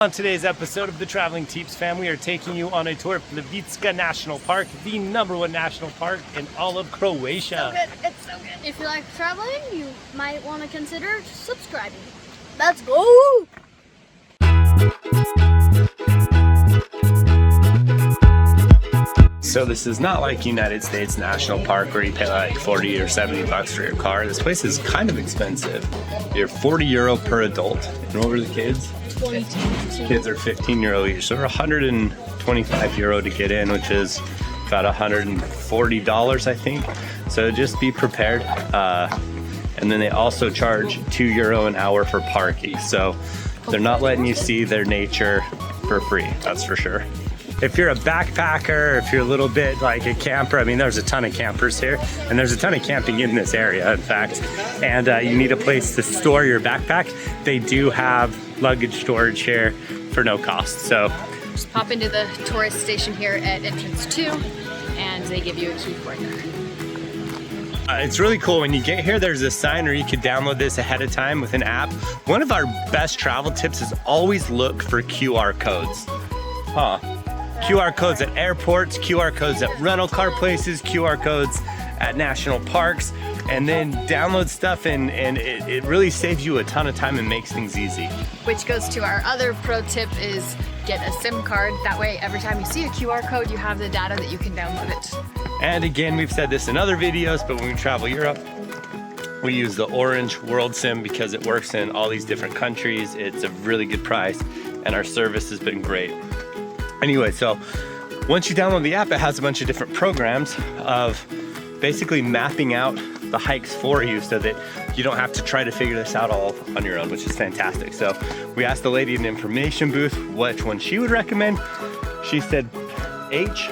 On today's episode of the Traveling Teeps fam, we are taking you on a tour of Plitvice National Park, the #1 national park in all of Croatia. So good. It's so good. If you like traveling, you might want to consider subscribing. Let's go! So this is not like United States National Park where you pay like 40 or 70 bucks for your car. This place is kind of expensive. You're 40 euro per adult. And what were the kids? 22. Kids are 15 euro each. So they're 125 euro to get in, which is about $140, I think. So just be prepared. And then they also charge 2 euro an hour for parking. So they're not letting you see their nature for free, that's for sure. If you're a backpacker, if you're a little bit like a camper, I mean, there's a ton of campers here, and there's a ton of camping in this area, in fact, and you need a place to store your backpack. They do have luggage storage here for no cost, so. Just pop into the tourist station here at entrance 2, and they give you a key for it. It's really cool. When you get here, there's a sign, or you could download this ahead of time with an app. One of our best travel tips is always look for QR codes. QR codes at airports, QR codes at rental car places, QR codes at national parks, and then download stuff, and it really saves you a ton of time and makes things easy. Which goes to our other pro tip is get a SIM card. That way, every time you see a QR code, you have the data that you can download it. And again, we've said this in other videos, but when we travel Europe, we use the Orange World SIM because it works in all these different countries. It's a really good price, and our service has been great. Anyway, so once you download the app, it has a bunch of different programs of basically mapping out the hikes for you so that you don't have to try to figure this out all on your own, which is fantastic. So we asked the lady in the information booth which one she would recommend. She said H,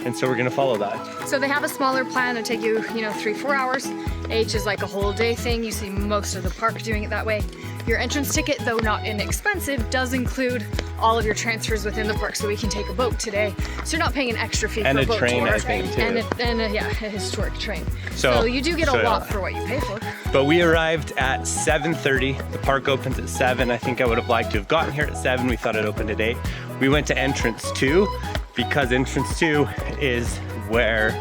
and so we're gonna follow that. So they have a smaller plan to take you, 3-4 hours. H is like a whole day thing. You see most of the park doing it that way. Your entrance ticket, though not inexpensive, does include all of your transfers within the park, so we can take a boat today. So you're not paying an extra fee and for a boat train, tour. I think, too. And a historic train. So you do get a lot for what you pay for. But we arrived at 7:30. The park opens at 7. I think I would have liked to have gotten here at 7. We thought it opened at 8. We went to entrance 2 because entrance 2 is where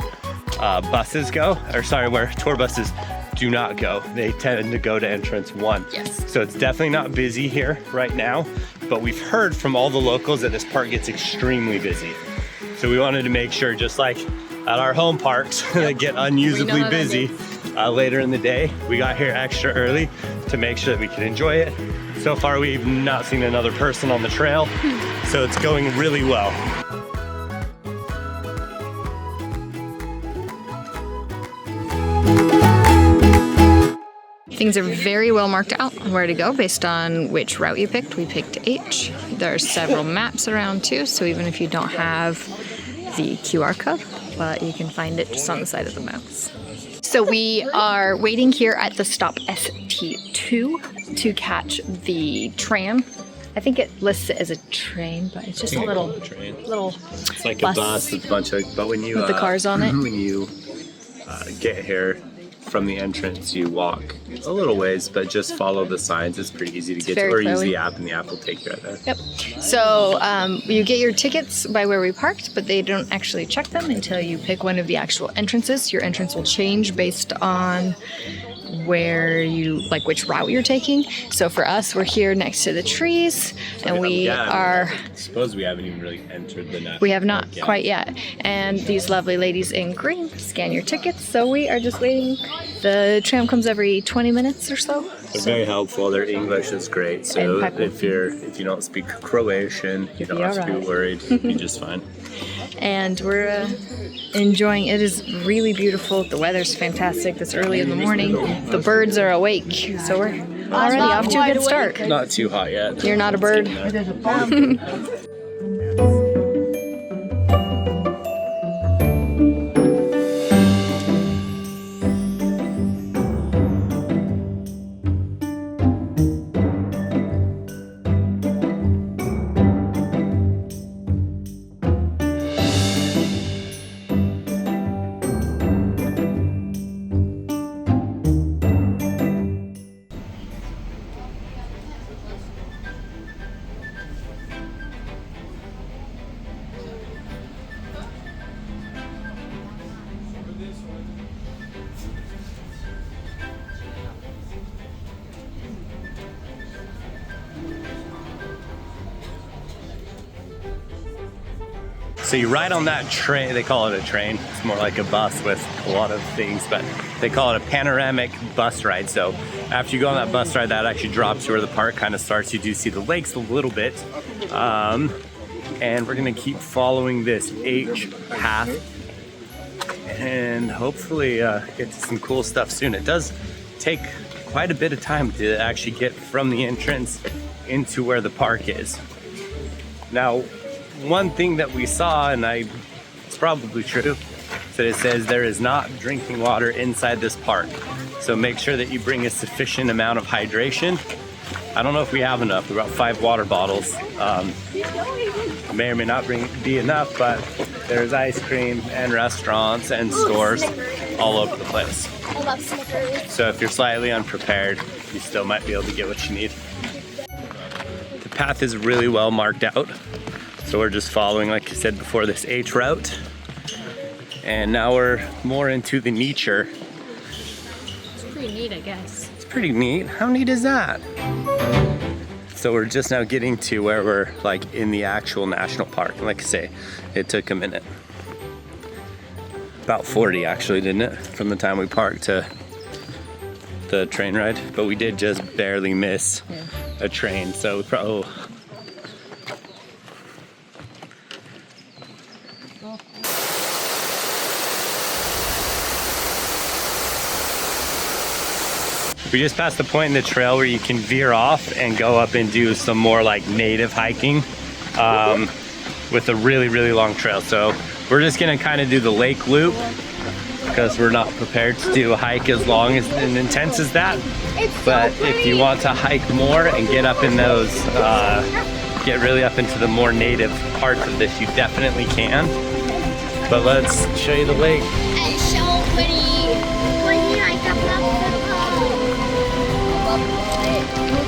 buses go, or sorry, where tour buses do not go. They tend to go to entrance 1. Yes. So it's definitely not busy here right now, but we've heard from all the locals that this park gets extremely busy. So we wanted to make sure, just like at our home parks that get unusably busy later in the day, we got here extra early to make sure that we can enjoy it. So far, we've not seen another person on the trail, so it's going really well. Things are very well marked out where to go based on which route you picked. We picked H. There are several maps around too, so even if you don't have the QR code, but you can find it just on the side of the maps. So we are waiting here at the stop ST2 to catch the tram. I think it lists it as a train, but it's just a little It's like bus a bus, it's a bunch of, but when you with the cars on it. When you get here from the entrance, you walk a little ways, but just follow the signs. It's pretty easy to get to, or use the app, and the app will take you right there. Yep. So you get your tickets by where we parked, but they don't actually check them until you pick one of the actual entrances. Your entrance will change based on where you, like which route you're taking. So for us, we're here next to the trees, and we are. I suppose we haven't even really entered the national. We have not park yet. quite yet. And these lovely ladies in green scan your tickets. So we are just waiting. The tram comes every 20 minutes or so. They're very helpful. Their English is great. So Impeccable. if you don't speak Croatian, you don't have to be worried. You'll be just fine. And we're enjoying it. It is really beautiful. The weather's fantastic this early in the morning. The birds are awake, so we're already off to a good start. Not too hot yet. You're not a bird. So you ride on that train, they call it a train, it's more like a bus with a lot of things, but they call it a panoramic bus ride. So after you go on that bus ride, that actually drops you where the park kind of starts. You do see the lakes a little bit. And we're gonna keep following this H path and hopefully get to some cool stuff soon. It does take quite a bit of time to actually get from the entrance into where the park is. Now, one thing that we saw, and it's probably true, that it says there is not drinking water inside this park. So make sure that you bring a sufficient amount of hydration. I don't know if we have enough. We brought 5 water bottles. May or may not be enough, but there's ice cream and restaurants and stores all over the place. I love Snickers. So if you're slightly unprepared, you still might be able to get what you need. The path is really well marked out. So we're just following, like I said before, this H route. And now we're more into the nature. It's pretty neat, I guess. It's pretty neat. How neat is that? So we're just now getting to where we're like in the actual national park. And like I say, it took a minute. About 40 actually, didn't it? From the time we parked to the train ride. But we did just barely miss a train. So we We just passed the point in the trail where you can veer off and go up and do some more like native hiking with a really, really long trail. So we're just gonna kind of do the lake loop because we're not prepared to do a hike as long as and intense as that. But if you want to hike more and get up in those, get really up into the more native parts of this, you definitely can. But let's show you the lake. It's so pretty.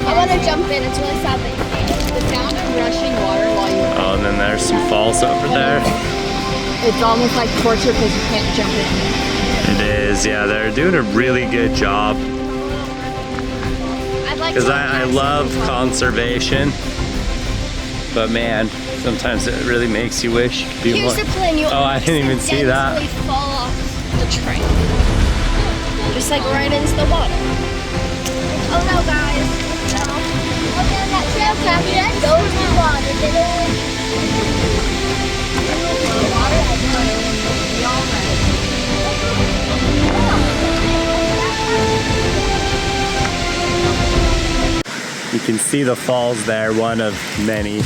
I want to jump in. It's really sad that you can't. The sound of rushing water while you... Oh, and then there's some falls over there. It's almost like torture because you can't jump in. It is, yeah. They're doing a really good job. Because I love conservation, but man, sometimes it really makes you wish you could do more. Here's the plan. Oh, I didn't even see that. Fall off the train, just like right into the water. Oh no, guys! No. Okay, that trail captain goes in the water. You can see the falls there, one of many,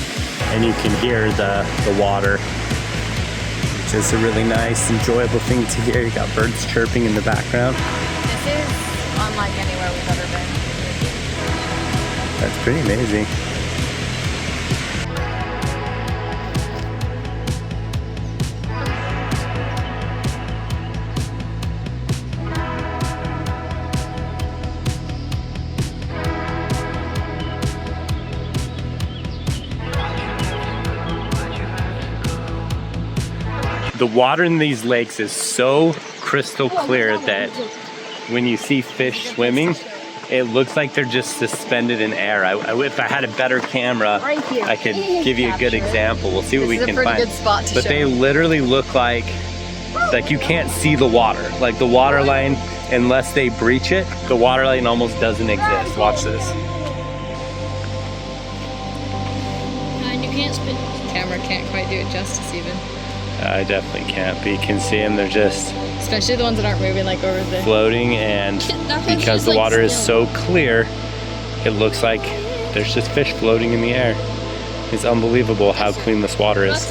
and you can hear the water, which is a really nice, enjoyable thing to hear. You got birds chirping in the background. This is unlike anywhere we've ever been. That's pretty amazing. The water in these lakes is so crystal clear that when you see fish swimming, it looks like they're just suspended in air. If I had a better camera, I could give you a good example. We'll see what we can find. Good spot to but show. they literally look like you can't see the water. Like the water line, unless they breach it, the water line almost doesn't exist. Watch this. And you can't spin. Camera can't quite do it justice even. I definitely can't, but you can see them. They're just Especially the ones that aren't moving like over there. floating, and because the water is so clear, it looks like there's just fish floating in the air. It's unbelievable how clean this water is.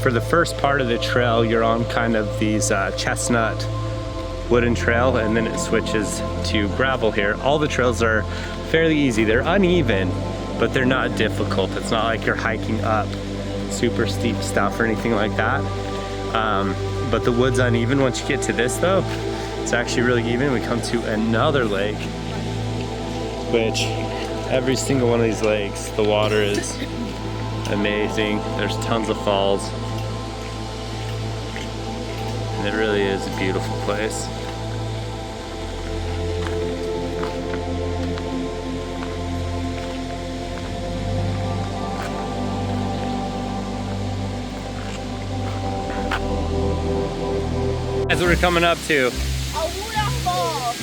For the first part of the trail, you're on kind of these chestnut wooden trail, and then it switches to gravel here. All the trails are fairly easy. They're uneven, but they're not difficult. It's not like you're hiking up super steep stuff or anything like that. But the wood's uneven. Once you get to this though, it's actually really even. We come to another lake, which every single one of these lakes, the water is amazing. There's tons of falls. And it really is a beautiful place. That's what we're coming up to. A waterfall.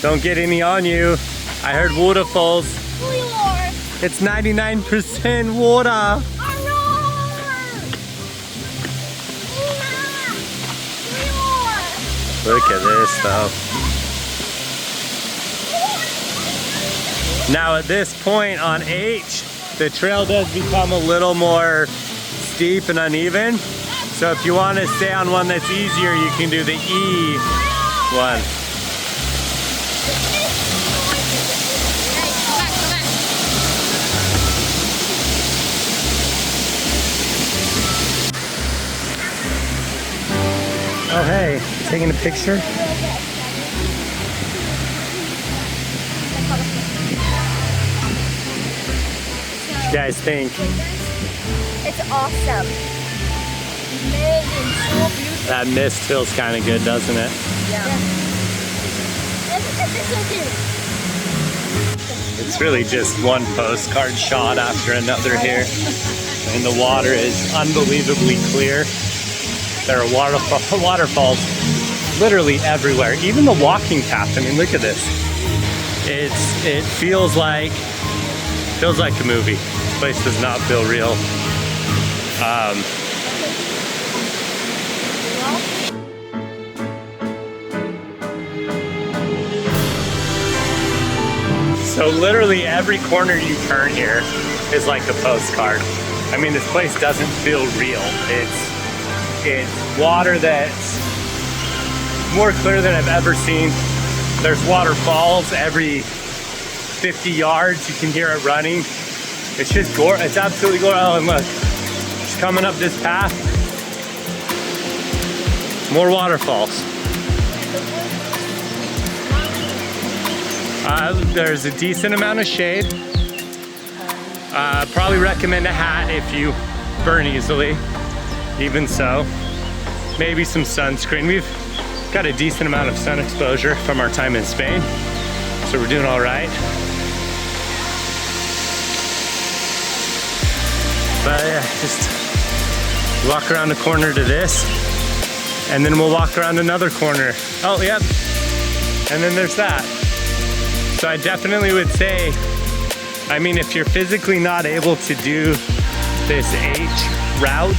Don't get any on you. I heard waterfalls. Roar. It's 99% water. A roar. Roar. Look at this though. Now at this point on H, the trail does become a little more steep and uneven. So if you want to stay on one that's easier, you can do the E one. Oh hey, taking a picture? What you guys think? It's awesome. Amazing, so beautiful. That mist feels kind of good, doesn't it? Yeah. It's really just one postcard shot after another here. And the water is unbelievably clear. There are waterfalls literally everywhere. Even the walking path, I mean, look at this. It feels like a movie. This place does not feel real. So literally every corner you turn here is like a postcard. I mean, this place doesn't feel real. It's water that's more clear than I've ever seen. There's waterfalls every 50 yards. You can hear it running. It's just gorgeous. It's absolutely gorgeous. Oh, and look, just coming up this path, more waterfalls. There's a decent amount of shade. Probably recommend a hat if you burn easily. Even so, maybe some sunscreen. We've got a decent amount of sun exposure from our time in Spain, so we're doing all right. But yeah, just walk around the corner to this, and then we'll walk around another corner. Oh, yep. And then there's that. So I definitely would say, I mean, if you're physically not able to do this H route,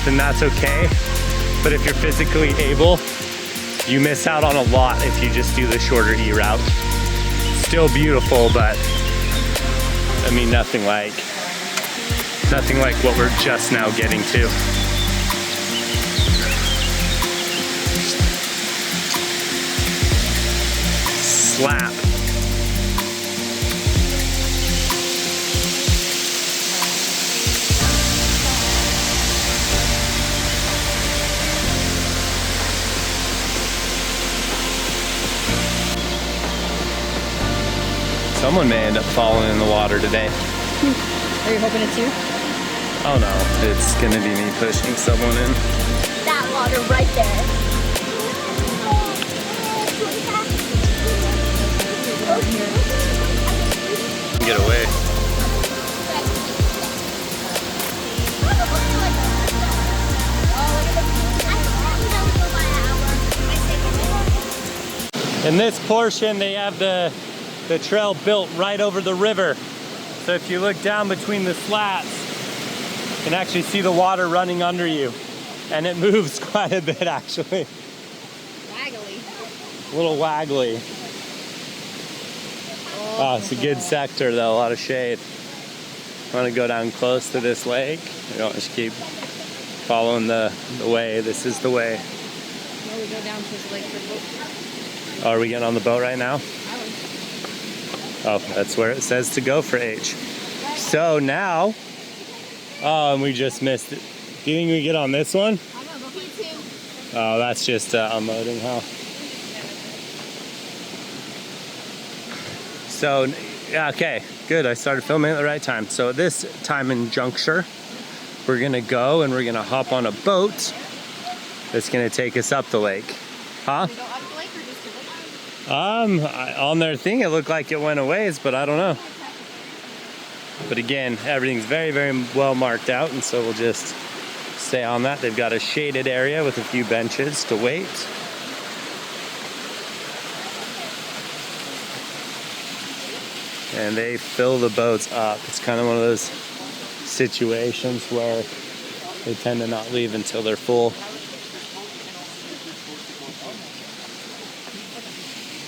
then that's okay. But if you're physically able, you miss out on a lot if you just do the shorter E route. Still beautiful, but I mean, nothing like what we're just now getting to. Slap. Someone may end up falling in the water today. Are you hoping it's you? Oh no, it's gonna be me pushing someone in. That water right there. Get away. In this portion, they have the trail built right over the river. So if you look down between the slats, you can actually see the water running under you. And it moves quite a bit, actually. Waggly. A little waggly. Oh, it's a good sector though, a lot of shade. I want to go down close to this lake. I don't just keep following the way. This is the way. No, we go down to the lake for boat. Oh, are we getting on the boat right now? Oh, that's where it says to go for H. So now, oh, and we just missed it. Do you think we get on this one? Oh, that's just unloading, huh? So, yeah, okay, good. I started filming at the right time. So at this time in juncture, we're gonna go and we're gonna hop on a boat that's gonna take us up the lake. Huh? On their thing, it looked like it went a ways, but I don't know. But again, everything's very, very well marked out, and so we'll just stay on that. They've got a shaded area with a few benches to wait. And they fill the boats up. It's kind of one of those situations where they tend to not leave until they're full.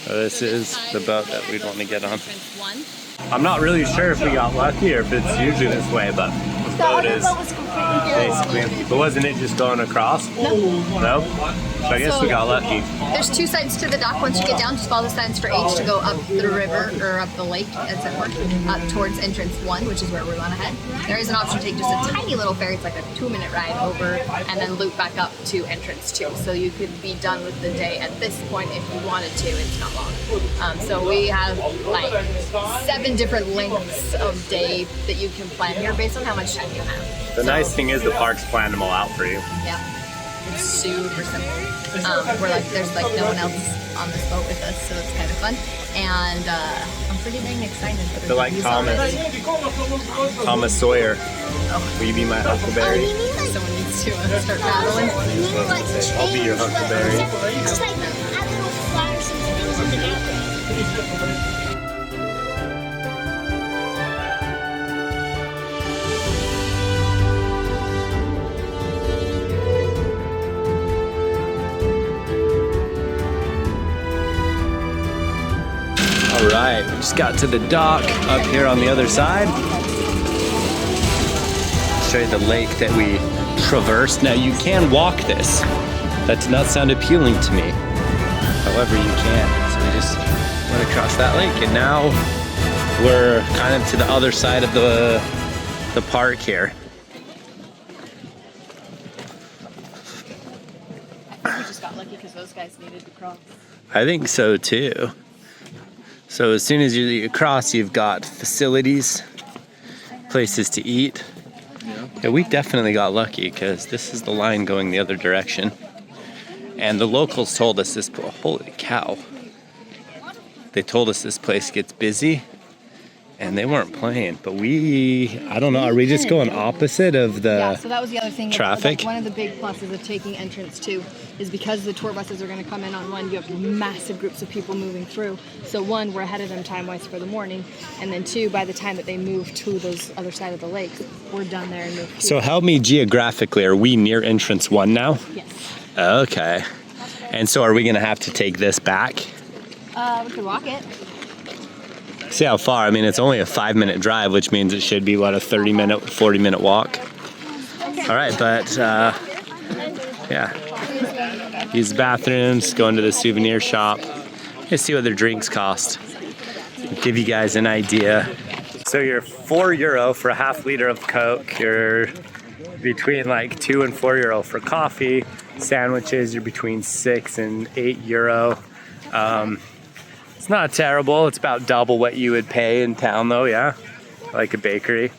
So this is the boat that we'd want to get on. I'm not really sure if we got lucky or if it's usually this way, but the boat is basically empty. But wasn't it just going across? No? So I guess we got lucky. There's two sides to the dock. Once you get down, just follow the signs for H to go up the river, or up the lake, as it were, up towards entrance 1, which is where we want to head. There is an option to take just a tiny little ferry. It's like a 2-minute ride over, and then loop back up to entrance 2. So you could be done with the day at this point if you wanted to. It's not long. So we have like 7 different lengths of day that you can plan here based on how much time you have. The nice thing is the park's planned them all out for you. Yeah, it's super simple. We're like, there's like no one else on this boat with us, so it's kind of fun. And I'm pretty dang excited. I feel like Thomas Sawyer. Will you be my huckleberry? Someone needs to start paddling. I'll be your huckleberry. Just like add little flowers and things in the background. All right, we just got to the dock up here on the other side. Show you the lake that we traversed. Now you can walk this. That did not sound appealing to me. However, you can. So we just went across that lake, and now we're kind of to the other side of the park here. I think we just got lucky because those guys needed to cross. I think so too. So as soon as you cross, you've got facilities, places to eat. Yeah, we definitely got lucky because this is the line going the other direction. And the locals told us this, holy cow. They told us this place gets busy, and they weren't playing. But I don't know, are we just going opposite of the Yeah, so that was the other thing. traffic? One of the big pluses of taking entrance 2 is because the tour buses are going to come in on 1, you have massive groups of people moving through. So 1, we're ahead of them time-wise for the morning, and then 2, by the time that they move to those other side of the lake, we're done there and moved. So help me geographically, are we near entrance 1 now? Yes. Okay. And so are we going to have to take this back? We could walk it. See how far? I mean, it's only a 5-minute drive, which means it should be, what, a 30-minute, 40-minute walk? All right, but yeah. Use the bathrooms, go into the souvenir shop, and see what their drinks cost. Give you guys an idea. So you're €4 for a half liter of Coke. You're between like €2 and €4 for coffee. Sandwiches, you're between €6 and €8. It's not terrible. It's about double what you would pay in town though, yeah? Like a bakery.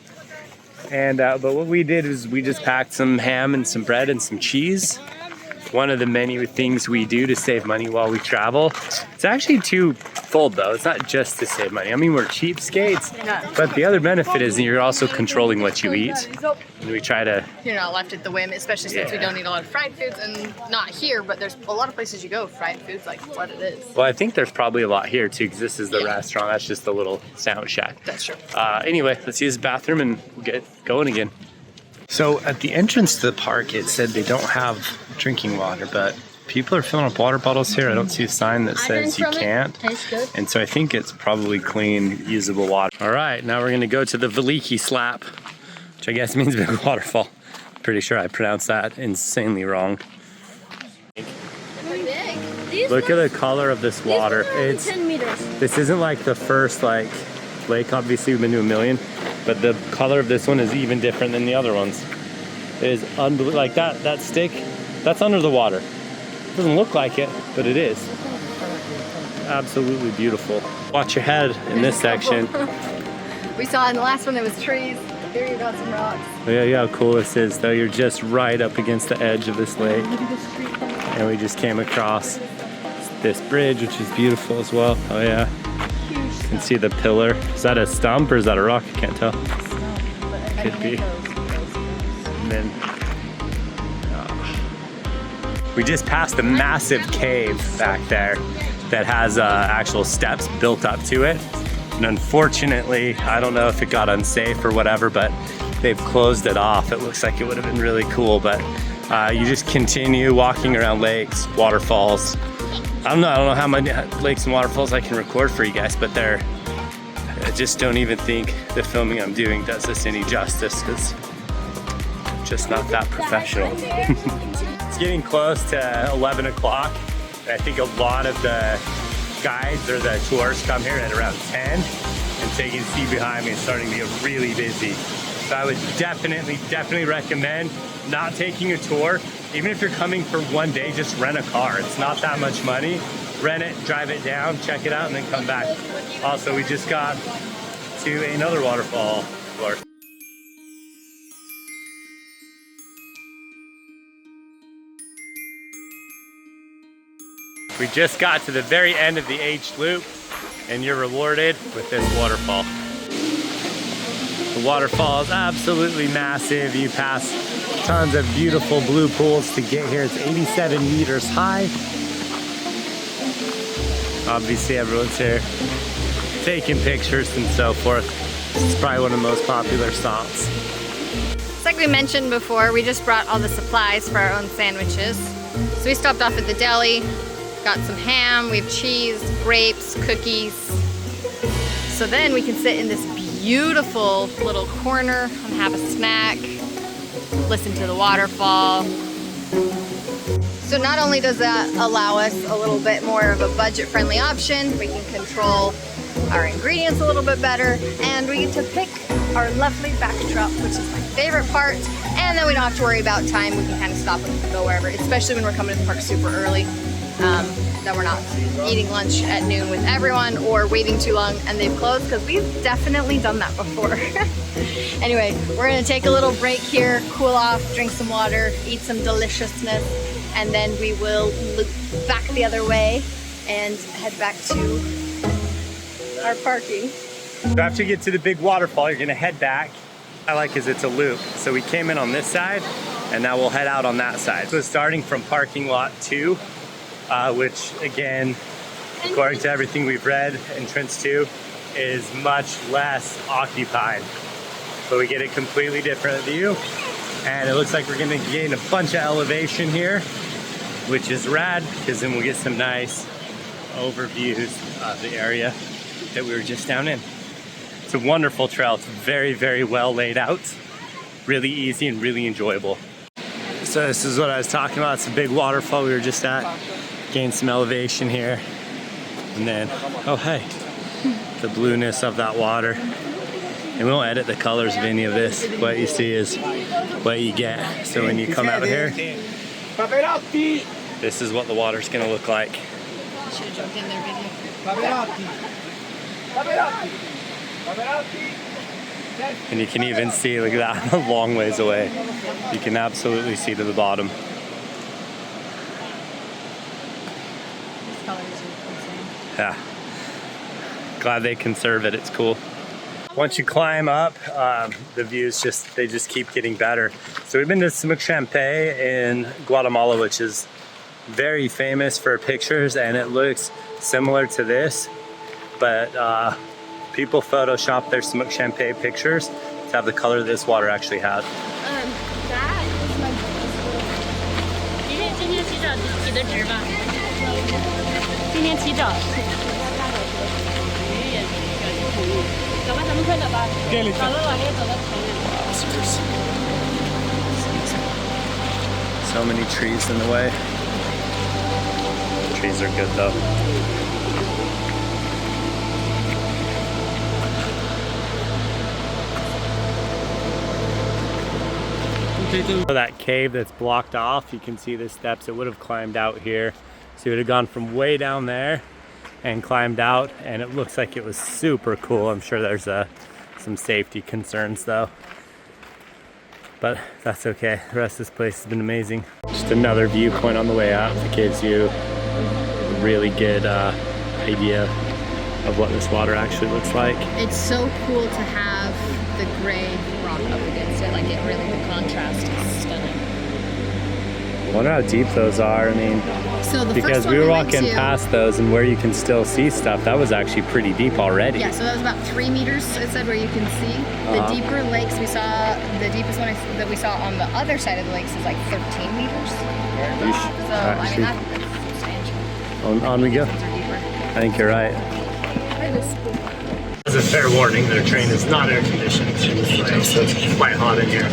And but what we did is we just packed some ham and some bread and some cheese. One of the many things we do to save money while we travel. It's actually twofold though. It's not just to save money. I mean, we're cheapskates, but the other benefit is you're also controlling what you eat. And we try to... You're not left at the whim, especially since we don't eat a lot of fried foods, and not here, but there's a lot of places you go, fried foods, like what it is. Well, I think there's probably a lot here too, because this is the restaurant. That's just the little sandwich shack. That's true. Anyway, let's use the bathroom and we'll get going again. So at the entrance to the park, it said they don't have drinking water, but people are filling up water bottles here. I don't see a sign that says you can't. Tastes good. And so I think it's probably clean, usable water. All right, now we're gonna go to the Veliki Slap, which I guess means big waterfall. Pretty sure I pronounced that insanely wrong. Look at the color of this water. It's 10 meters. This isn't like the first lake. Obviously we've been to a million, but the color of this one is even different than the other ones. It is unbelievable. Like that stick, that's under the water. It doesn't look like it, but it is. Absolutely beautiful. Watch your head in this section. We saw in the last one there was trees. Here you got some rocks. Oh, yeah, how cool this is though. You're just right up against the edge of this lake. And we just came across this bridge, which is beautiful as well. Oh yeah. You can see the pillar. Is that a stump or is that a rock? I can't tell. Could be. And then We just passed a massive cave back there that has actual steps built up to it. And unfortunately, I don't know if it got unsafe or whatever, but they've closed it off. It looks like it would have been really cool, but you just continue walking around lakes, waterfalls. I don't know how many lakes and waterfalls I can record for you guys, but I just don't even think the filming I'm doing does this any justice, because I'm just not that professional. It's getting close to 11 o'clock. I think a lot of the guides or the tours come here at around 10, and so you can see behind me it's starting to get really busy. So I would definitely recommend not taking a tour. Even if you're coming for one day, just rent a car. It's not that much money. Rent it, drive it down, check it out, and then come back. Also, we just got to another waterfall. We just got to the very end of the H loop, and you're rewarded with this waterfall. The waterfall is absolutely massive. You pass tons of beautiful blue pools to get here. It's 87 meters high. Obviously everyone's here taking pictures and so forth. This is probably one of the most popular stops. It's like we mentioned before, we just brought all the supplies for our own sandwiches. So we stopped off at the deli, got some ham, we have cheese, grapes, cookies. So then we can sit in this beautiful little corner and have a snack, listen to the waterfall. So not only does that allow us a little bit more of a budget-friendly option, we can control our ingredients a little bit better, and we get to pick our lovely backdrop, which is my favorite part, and then we don't have to worry about time. We can kind of stop and go wherever, especially when we're coming to the park super early. That we're not eating lunch at noon with everyone or waiting too long and they've closed, because we've definitely done that before. Anyway, we're gonna take a little break here, cool off, drink some water, eat some deliciousness, and then we will loop back the other way and head back to our parking. So after you get to the big waterfall, you're gonna head back. I like is it's a loop. So we came in on this side and now we'll head out on that side. So starting from parking lot 2, which again, according to everything we've read, entrance 2 is much less occupied. So we get a completely different view, and it looks like we're gonna gain a bunch of elevation here, which is rad, because then we'll get some nice overviews of the area that we were just down in. It's a wonderful trail. It's very, very well laid out, really easy and really enjoyable. So this is what I was talking about. It's a big waterfall we were just at. Gained some elevation here, and then, oh hey, the blueness of that water. And we won't edit the colors of any of this. What you see is what you get. So when you come out here, this is what the water's gonna look like. Should have jumped in their video. And you can even see, look at that, a long ways away. You can absolutely see to the bottom. Yeah, glad they conserve it, it's cool. Once you climb up, the views they just keep getting better. So we've been to Scenic in Guatemala, which is very famous for pictures, and it looks similar to this, but people Photoshop their Scenic pictures to have the color this water actually has. That is my goodness. 今天起早几个值吧？今天起早。走吧，咱们快走吧。走了往那走到前面。 So many trees in the way. Trees are good though. That cave that's blocked off, you can see the steps. It would have climbed out here. So it would have gone from way down there and climbed out, and it looks like it was super cool. I'm sure there's some safety concerns though, but that's okay. The rest of this place has been amazing. Just another viewpoint on the way out that gives you a really good idea of what this water actually looks like. It's so cool to have the gray rock up against it. Like, it really, the contrast is stunning. I wonder how deep those are. I mean, So the because first one we were went walking to, past those and where you can still see stuff, that was actually pretty deep already. Yeah, so that was about 3 meters, it said, where you can see. The deeper lakes we saw, the deepest one that we saw on the other side of the lakes is like 13 meters. So, I mean, that's substantial. On we go. Those are deeper. I think you're right. As a fair warning, their train is not air conditioned, so it's quite hot in here.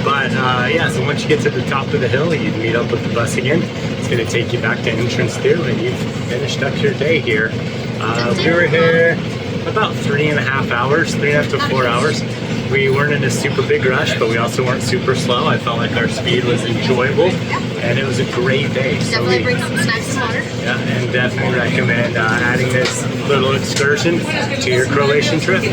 But yeah, so once you get to the top of the hill, you meet up with the bus again. It's going to take you back to entrance 2, and you've finished up your day here. We were here about 3.5 hours, 3.5 to 4 hours. We weren't in a super big rush, but we also weren't super slow. I felt like our speed was enjoyable, and it was a great day. So Definitely bring some snacks and water. yeah, and definitely recommend adding this little excursion to your Croatian trip.